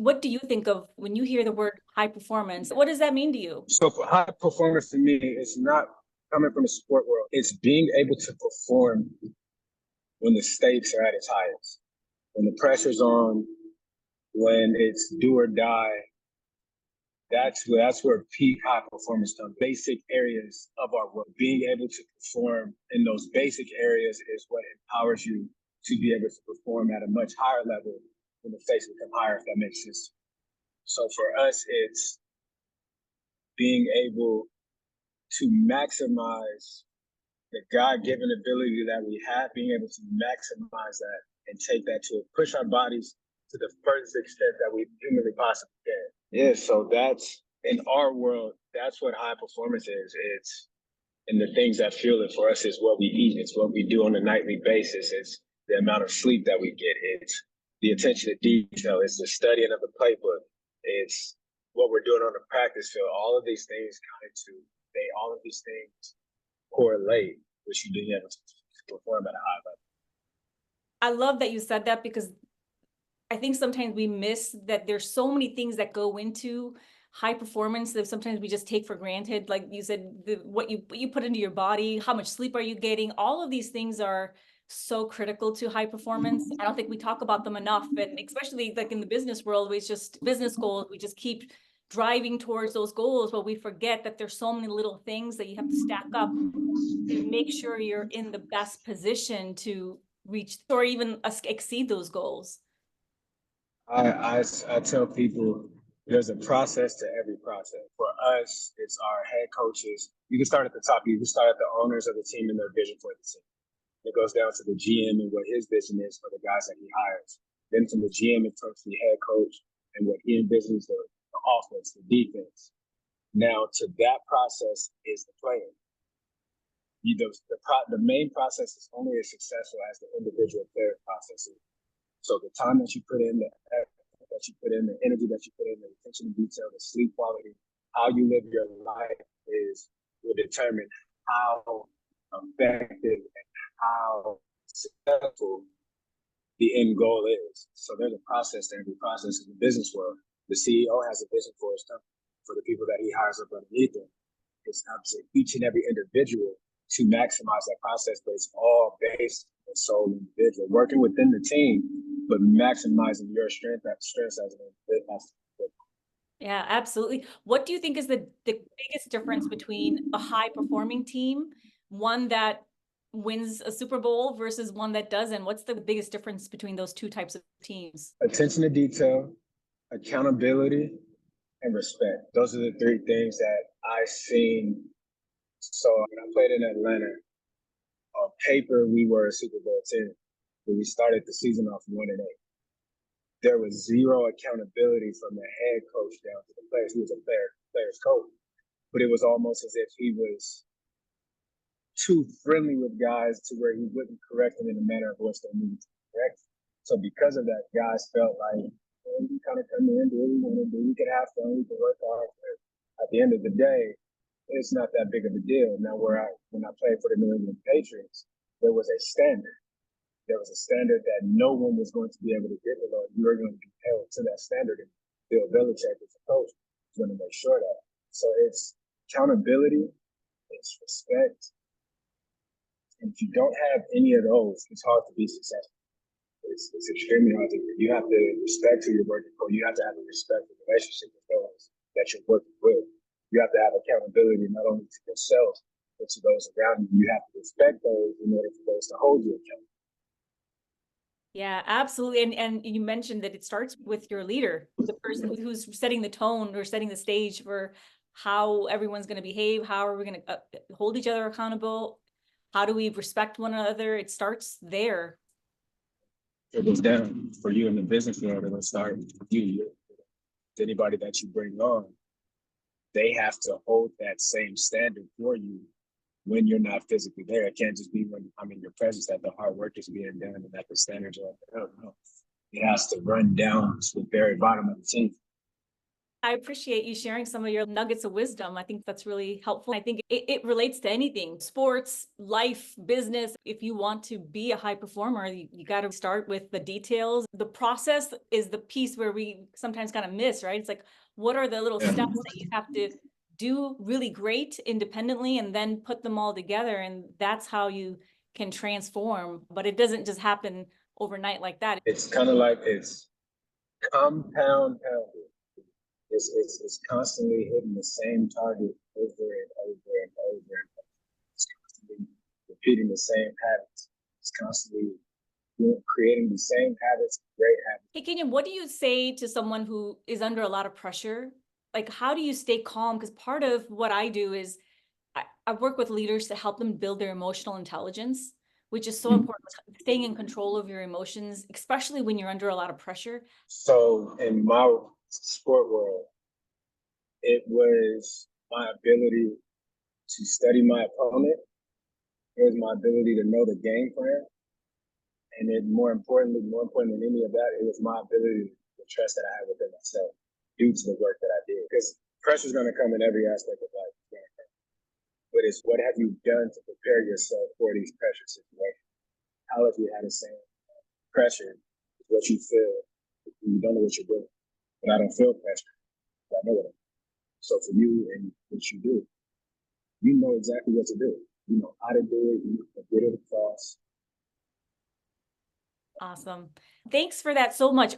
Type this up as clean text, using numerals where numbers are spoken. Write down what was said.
What do you think of when you hear the word high performance? What does that mean to you? So for high performance for me, it's not coming from the sport world. It's being able to perform when the stakes are at its highest, when the pressure's on, when it's do or die. That's where peak high performance comes. Basic areas of our work, being able to perform in those basic areas is what empowers you to be able to perform at a much higher level when the stakes become higher, if that makes sense. So for us, it's being able to maximize the God-given ability that we have, being able to maximize that and take that to push our bodies to the furthest extent that we humanly possibly can. Yeah, so that's in our world, that's what high performance is. It's and the things that fuel it for us is what we eat, it's what we do on a nightly basis, it's the amount of sleep that we get, it's the attention to detail, it's the studying of the playbook, it's what we're doing on the practice field. All of these things all of these things correlate with you being able to perform at a high level. I love that you said that, because I think sometimes we miss that there's so many things that go into high performance that sometimes we just take for granted. Like you said, what you put into your body, how much sleep are you getting? All of these things are so critical to high performance. I don't think we talk about them enough. And especially like in the business world, we just business goals, we just keep driving towards those goals, but we forget that there's so many little things that you have to stack up to make sure you're in the best position to reach or even exceed those goals. I tell people there's a process to every process. For us, it's our head coaches. You can start at the top. You can start at the owners of the team and their vision for the team. It goes down to the GM and what his vision is for the guys that he hires. Then from the GM, it turns to the head coach and what he envisions the offense, the defense. Now, to that process is the player. The main process is only as successful as the individual player process is. So the time that you put in, the effort that you put in, the energy that you put in, the attention to detail, the sleep quality, how you live your life will determine how effective and how successful the end goal is. So there's a process to every process in the business world. The CEO has a vision for his company, for the people that he hires up underneath him. It's up to each and every individual to maximize that process, but it's all based on the sole individual working within the team, but maximizing your strength as an individual. Yeah, absolutely. What do you think is the biggest difference between a high performing team, one that wins a Super Bowl versus one that doesn't? What's the biggest difference between those two types of teams? Attention to detail, accountability, and respect. Those are the three things that I've seen. So when I played in Atlanta, on paper, we were a Super Bowl team, but we started the season off 1-8. There was zero accountability from the head coach down to the players. He was a player's coach, but it was almost as if he was too friendly with guys to where he wouldn't correct them in the manner of which they needed to correct. So because of that, guys felt like, well, we kind of come in, do what we want to do. We can have fun, we can work hard. But at the end of the day, it's not that big of a deal. Now, when I played for the New England Patriots, there was a standard. There was a standard that no one was going to be able to get below. You were going to be held to that standard. And Bill Belichick, as a coach, is going to make sure that. So it's accountability, it's respect. And if you don't have any of those, it's hard to be successful. It's extremely hard to do. You have to respect who you're working for. You have to have a respectful relationship with those that you're working with. You have to have accountability not only to yourself, but to those around you. You have to respect those in order for those to hold you accountable. Yeah, absolutely. And you mentioned that it starts with your leader, the person who's setting the tone or setting the stage for how everyone's going to behave. How are we going to hold each other accountable? How do we respect one another? It starts there. It goes down for you in the business world. It'll start with you. Anybody that you bring on, they have to hold that same standard for you when you're not physically there. It can't just be when I'm in your presence that the hard work is being done and that the standards are up. No. It has to run down to the very bottom of the team. I appreciate you sharing some of your nuggets of wisdom. I think that's really helpful. I think it relates to anything, sports, life, business. If you want to be a high performer, you got to start with the details. The process is the piece where we sometimes kind of miss, right? It's like, what are the little Yeah. steps that you have to do really great independently and then put them all together? And that's how you can transform. But it doesn't just happen overnight like that. It's kind of like it's compound pounding. It's constantly hitting the same target over and over and over and over. It's constantly repeating the same habits. It's constantly creating the same habits, great habits. Hey, Kenyon, what do you say to someone who is under a lot of pressure? Like, how do you stay calm? Because part of what I do is I work with leaders to help them build their emotional intelligence, which is so important. Staying in control of your emotions, especially when you're under a lot of pressure. So in my sport world, it was my ability to study my opponent. It was my ability to know the game plan. And then more important than any of that, it was my ability, the trust that I had within myself due to the work that I did. Because pressure is going to come in every aspect of life. But it's what have you done to prepare yourself for these pressure situations? How have you had the same pressure is what you feel when you don't know what you're doing. But I don't feel pressure. But I know what I'm doing. So for you and what you do, you know exactly what to do. You know how to do it. You know how to get it across. Awesome. Thanks for that so much.